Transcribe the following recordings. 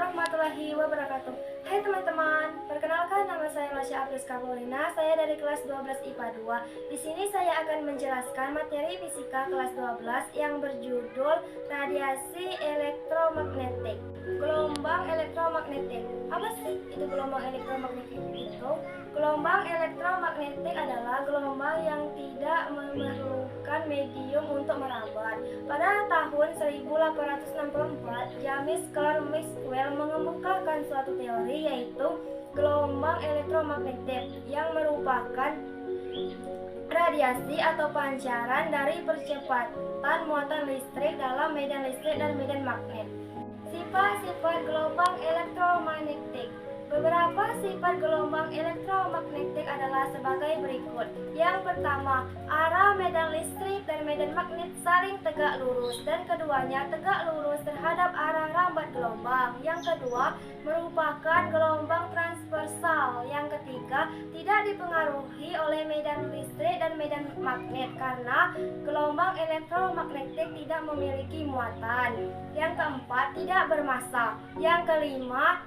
warahmatullahi wabarakatuh. Hai teman-teman, perkenalkan nama saya Lasya Apriska Paulina. Saya dari kelas 12 IPA 2. Di sini saya akan menjelaskan materi fisika kelas 12 yang berjudul radiasi elektromagnetik. Gelombang elektromagnetik. Apa sih itu gelombang elektromagnetik itu? Gelombang elektromagnetik adalah gelombang yang tidak memerlukan medium untuk merambat. Pada tahun 1864, James Clerk Maxwell mengemukakan suatu teori yaitu gelombang elektromagnetik yang merupakan radiasi atau pancaran dari percepatan muatan listrik dalam medan listrik dan medan magnet. Sifat-sifat gelombang elektromagnetik. Beberapa sifat gelombang elektromagnetik adalah sebagai berikut. Yang pertama, arah medan listrik dan medan magnet saling tegak lurus dan keduanya tegak lurus terhadap arah rambat gelombang. Yang kedua, merupakan gelombang transversal. Yang ketiga, tidak dipengaruhi oleh medan listrik dan medan magnet karena gelombang elektromagnetik tidak memiliki muatan. Yang keempat, tidak bermassa. Yang kelima,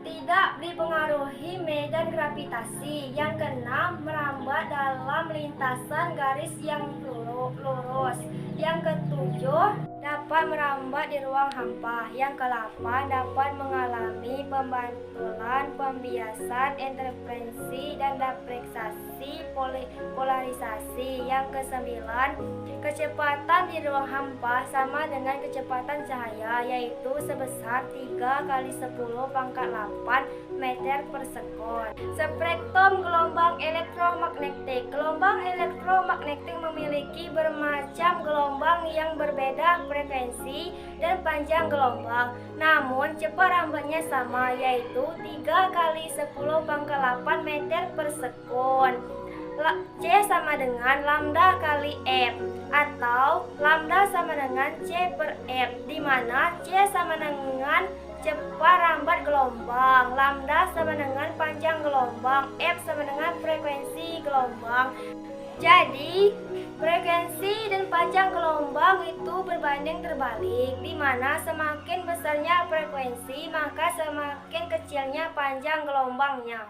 tidak dipengaruhi medan gravitasi. Yang keenam, merambat dalam lintasan garis yang lurus. Yang ketujuh, dapat merambat di ruang hampa. Yang kedelapan, dapat mengalami pembantulan, pembiasan, interferensi, dan difraksi polarisasi. Yang kesembilan, kecepatan di ruang hampa sama dengan kecepatan cahaya, yaitu sebesar 3 kali 10 pangkat 8 meter per sekon. Spektrum gelombang elektromagnetik. Gelombang elektromagnetik memiliki bermacam gelombang yang berbeda frekuensi dan panjang gelombang, namun cepat rambatnya sama, yaitu 3 kali 10 pangkat 8 meter per sekon. C sama dengan lambda kali F, atau lambda sama dengan C per F, di mana C sama dengan cepat rambat gelombang, lambda sama dengan panjang gelombang, F sama dengan frekuensi gelombang. Jadi, frekuensi dan panjang gelombang itu berbanding terbalik, di mana semakin besarnya frekuensi, maka semakin kecilnya panjang gelombangnya.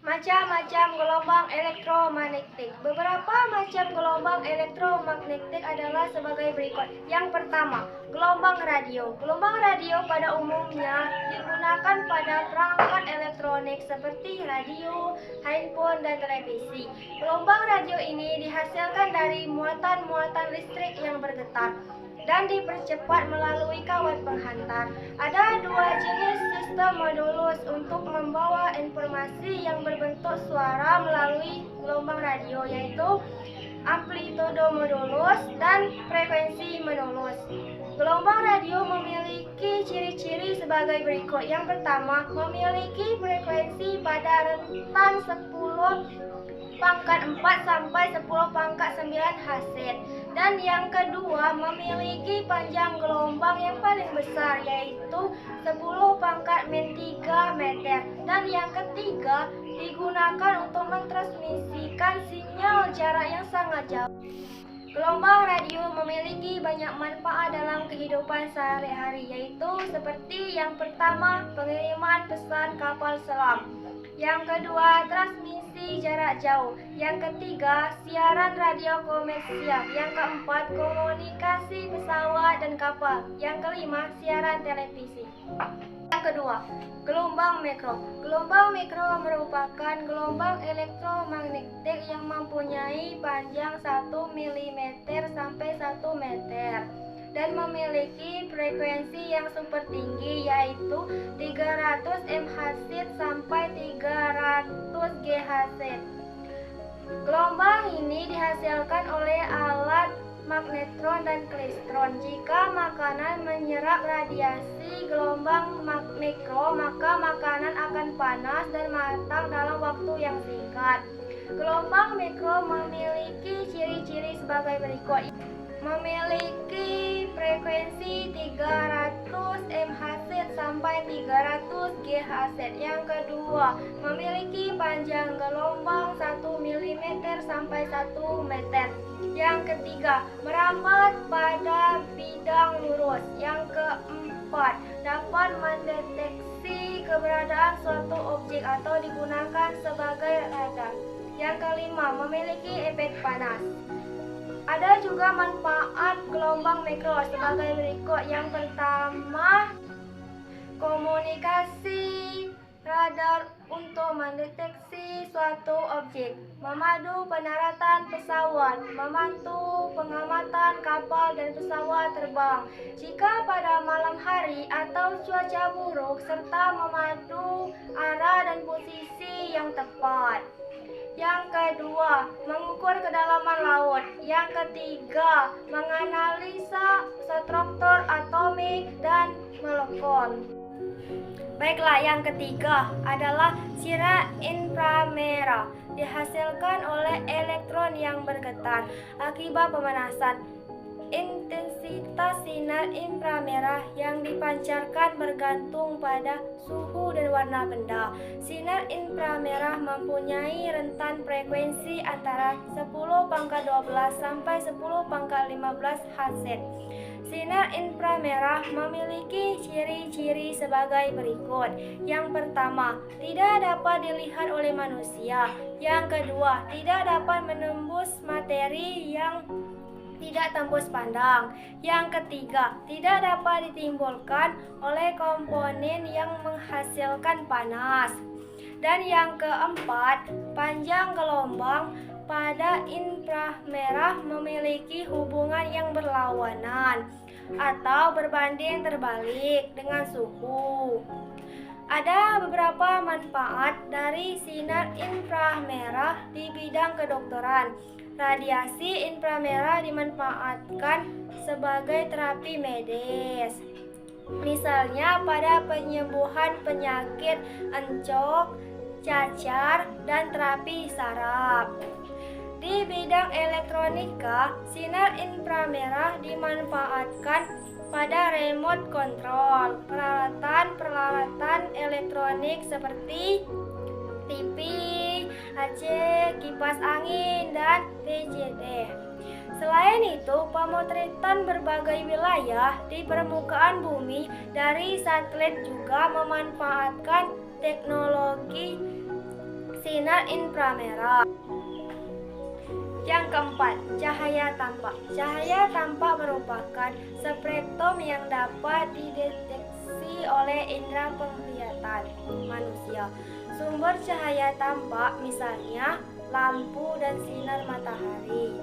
Macam-macam gelombang elektromagnetik. Beberapa macam gelombang elektromagnetik adalah sebagai berikut. Yang pertama, gelombang radio. Gelombang radio pada umumnya digunakan pada perangkat elektronik seperti radio, handphone, dan televisi. Gelombang radio ini dihasilkan dari muatan-muatan listrik yang bergetar dan dipercepat melalui kawat penghantar. Ada dua jenis sistem modulus untuk membawa informasi yang berbentuk suara melalui gelombang radio, yaitu amplitudo modulus dan frekuensi modulus. Gelombang radio memiliki ciri-ciri sebagai berikut. Yang pertama, memiliki frekuensi pada rentan 10 pangkat 4 sampai 10 pangkat 9 Hz. Dan yang kedua, memiliki panjang gelombang yang paling besar, yaitu 10 pangkat -3 meter. Dan yang ketiga, digunakan untuk mentransmisikan sinyal jarak yang sangat jauh. Gelombang radio memiliki banyak manfaat dalam kehidupan sehari-hari, yaitu seperti yang pertama, pengiriman pesan kapal selam. Yang kedua, transmisi jarak jauh. Yang ketiga, siaran radio komersial. Yang keempat, komunikasi pesawat dan kapal. Yang kelima, siaran televisi. Yang kedua, gelombang mikro. Gelombang mikro merupakan gelombang elektromagnetik yang mempunyai panjang 1 mm sampai 1 meter dan memiliki frekuensi yang super tinggi, yaitu 300 MHz sampai 300 GHz. Gelombang ini dihasilkan oleh alat magnetron dan klistron. Jika makanan menyerap radiasi gelombang mikro, maka makanan akan panas dan matang dalam waktu yang singkat. Gelombang mikro memiliki ciri-ciri sebagai berikut. Memiliki frekuensi 300 MHz sampai 300 GHz. Yang kedua, memiliki panjang gelombang 1 mm sampai 1 meter. Yang ketiga, merambat pada bidang lurus. Yang keempat, dapat dapat mendeteksi keberadaan suatu objek atau digunakan sebagai radar. Yang kelima, memiliki efek panas. Ada juga manfaat gelombang mikro sebagai berikut. Yang pertama, komunikasi radar untuk mendeteksi suatu objek, memadu pendaratan pesawat, membantu pengamatan kapal dan pesawat terbang jika pada malam hari atau cuaca buruk, serta memadu arah dan posisi yang tepat. Yang kedua, mengukur kedalaman laut. Yang ketiga, menganalisa struktur atomik dan molekul. Baiklah, yang ketiga adalah sinar inframerah. Dihasilkan oleh elektron yang bergetar akibat pemanasan. Intensitas sinar inframerah yang dipancarkan bergantung pada suhu dan warna benda. Sinar inframerah mempunyai rentan frekuensi antara 10⁻12 sampai 10⁻15 Hz. Sinar inframerah memiliki ciri-ciri sebagai berikut. Yang pertama, tidak dapat dilihat oleh manusia. Yang kedua, tidak dapat menembus materi yang tidak tembus pandang. Yang ketiga, tidak dapat ditimbulkan oleh komponen yang menghasilkan panas. Dan yang keempat, panjang gelombang pada inframerah memiliki hubungan yang berlawanan atau berbanding terbalik dengan suhu. Ada beberapa manfaat dari sinar inframerah di bidang kedokteran. Radiasi inframerah dimanfaatkan sebagai terapi medis, misalnya pada penyembuhan penyakit encok, cacar, dan terapi saraf. Di bidang elektronika, sinar inframerah dimanfaatkan pada remote control, peralatan elektronik seperti TV, AC, kipas angin, dan VCD. Selain itu, pemotretan berbagai wilayah di permukaan bumi dari satelit juga memanfaatkan teknologi sinar inframerah. Yang keempat, cahaya tampak. Cahaya tampak merupakan spektrum yang dapat dideteksi oleh indera penglihatan manusia. Sumber cahaya tampak misalnya lampu dan sinar matahari.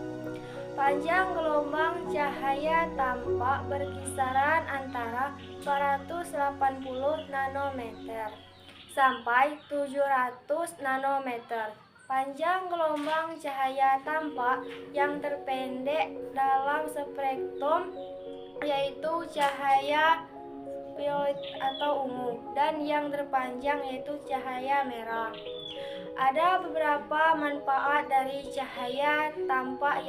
Panjang gelombang cahaya tampak berkisaran antara 480 nanometer sampai 700 nanometer. Panjang gelombang cahaya tampak yang terpendek dalam spektrum yaitu cahaya violet atau ungu, dan yang terpanjang yaitu cahaya merah. Ada beberapa manfaat dari cahaya tampak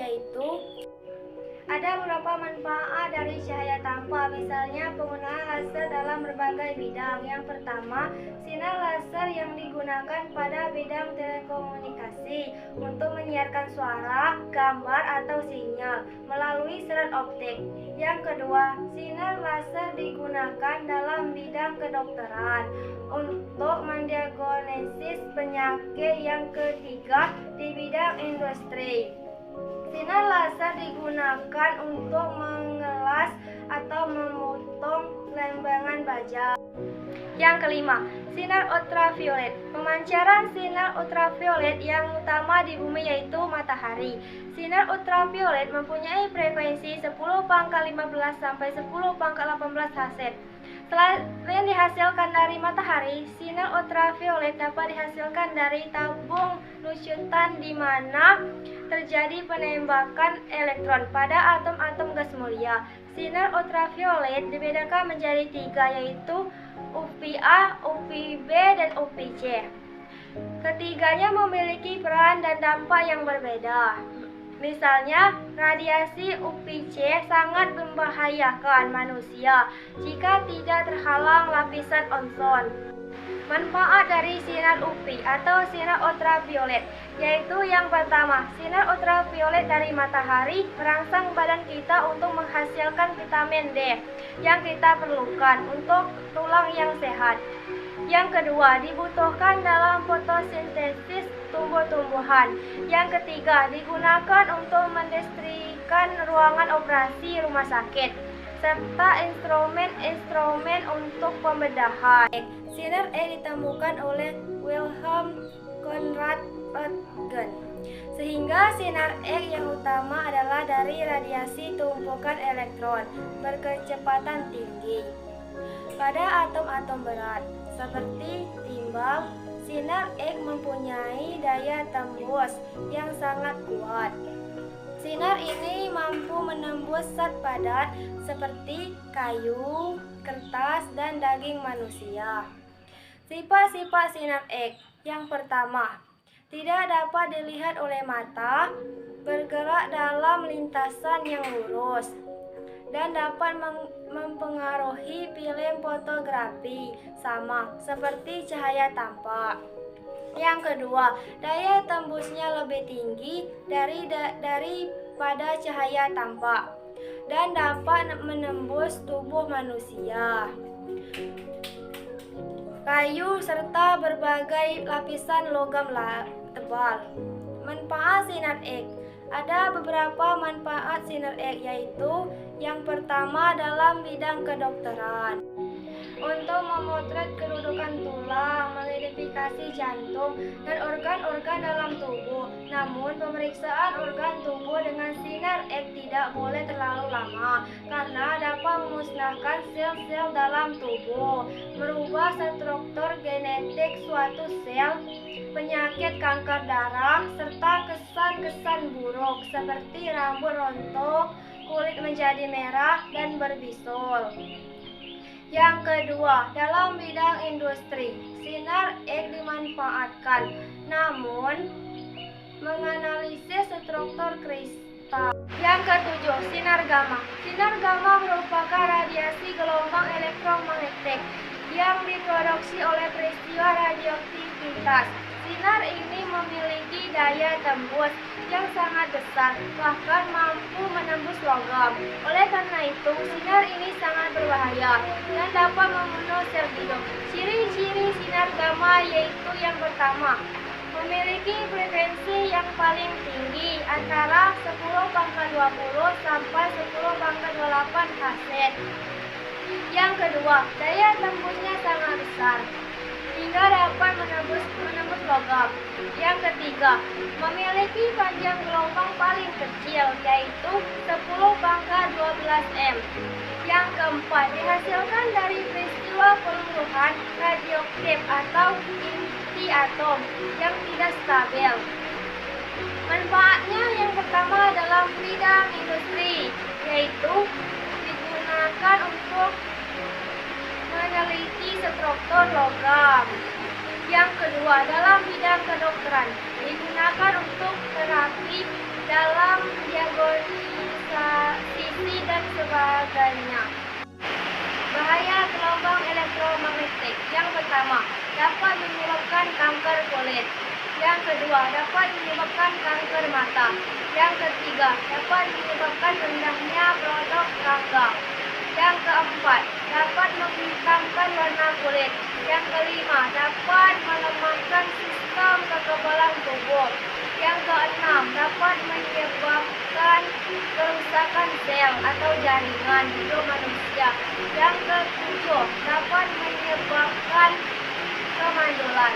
misalnya penggunaan laser dalam berbagai bidang. Yang pertama, sinar laser yang digunakan pada bidang telekomunikasi untuk menyiarkan suara, gambar, atau sinyal melalui serat optik. Yang kedua, sinar laser digunakan dalam bidang kedokteran untuk mendiagnosis penyakit. Yang ketiga, di bidang industri, sinar laser digunakan untuk mengelas atau memotong lembangan baja. Yang kelima, sinar ultraviolet. Pemancaran sinar ultraviolet yang utama di bumi yaitu matahari. Sinar ultraviolet mempunyai frekuensi 10⁻15 sampai 10⁻18 Hz. Selain dihasilkan dari matahari, sinar ultraviolet dapat dihasilkan dari tabung lucutan di mana terjadi penembakan elektron pada atom-atom gas mulia. Sinar ultraviolet dibedakan menjadi 3, yaitu UVA, UVB, dan UVC. Ketiganya memiliki peran dan dampak yang berbeda. Misalnya, radiasi UVC sangat membahayakan manusia jika tidak terhalang lapisan ozon. Manfaat dari sinar UV atau sinar ultraviolet yaitu yang pertama, sinar ultraviolet dari matahari merangsang badan kita untuk menghasilkan vitamin D yang kita perlukan untuk tulang yang sehat. Yang kedua, dibutuhkan dalam fotosintesis tumbuh-tumbuhan. Yang ketiga, digunakan untuk mendestrikan ruangan operasi rumah sakit serta instrumen-instrumen untuk pembedahan. Sinar X ditemukan oleh Wilhelm Conrad Röntgen. Sehingga sinar X yang utama adalah dari radiasi tumpukan elektron berkecepatan tinggi pada atom-atom berat seperti timbal. Sinar X mempunyai daya tembus yang sangat kuat. Sinar ini mampu menembus zat padat seperti kayu, kertas, dan daging manusia. Sifat-sifat sinar X. Yang pertama, tidak dapat dilihat oleh mata, bergerak dalam lintasan yang lurus, dan dapat mempengaruhi film fotografi sama seperti cahaya tampak. Yang kedua, daya tembusnya lebih tinggi daripada cahaya tampak dan dapat menembus tubuh manusia, kayu, serta berbagai lapisan logam tebal. Manfaat sinar X. Ada beberapa manfaat sinar X, yaitu yang pertama dalam bidang kedokteran. Untuk memotret kedudukan tulang, mengidentifikasi jantung, dan organ-organ dalam tubuh. Namun, pemeriksaan organ tubuh dengan sinar X tidak boleh terlalu lama karena dapat memusnahkan sel-sel dalam tubuh, merubah struktur genetik suatu sel, penyakit kanker darah, serta kesan-kesan buruk seperti rambut rontok, kulit menjadi merah, dan berbisul. Yang kedua, dalam bidang industri, sinar X dimanfaatkan, namun menganalisis struktur kristal. Yang ketujuh, sinar gamma. Sinar gamma merupakan radiasi gelombang elektromagnetik yang diproduksi oleh peristiwa radioaktivitas. Sinar ini memiliki daya tembus yang sangat besar, bahkan mampu menembus logam. Oleh karena itu, sinar ini sangat berbahaya dan dapat membunuh sel hidup. Ciri-ciri sinar gamma yaitu yang pertama, memiliki frekuensi yang paling tinggi antara 10⁻20 sampai 10⁻28 Hz. Yang kedua, daya tembusnya sangat besar hingga dapat menembus logam. Yang ketiga, memiliki panjang gelombang paling kecil yaitu 10⁻12 m. Yang keempat, dihasilkan dari peristiwa peluluhan radioaktif atau inti atom yang tidak stabil. Manfaatnya yang pertama dalam bidang industri, yaitu digunakan untuk meneliti struktur logam. Yang kedua, dalam bidang kedokteran, digunakan untuk terapi dalam diagnosisi dan sebagainya. Bahaya gelombang elektromagnetik. Yang pertama, dapat menyebabkan kanker kulit. Yang kedua, dapat menyebabkan kanker mata. Yang ketiga, dapat menyebabkan rendahnya produk rongga. Yang keempat, dapat menghitamkan warna kulit. Yang kelima, dapat melemahkan sistem kekebalan tubuh. Yang keenam, dapat menyebabkan kerusakan sel atau jaringan hidup manusia. Yang ketujuh, dapat menyebabkan kemandulan.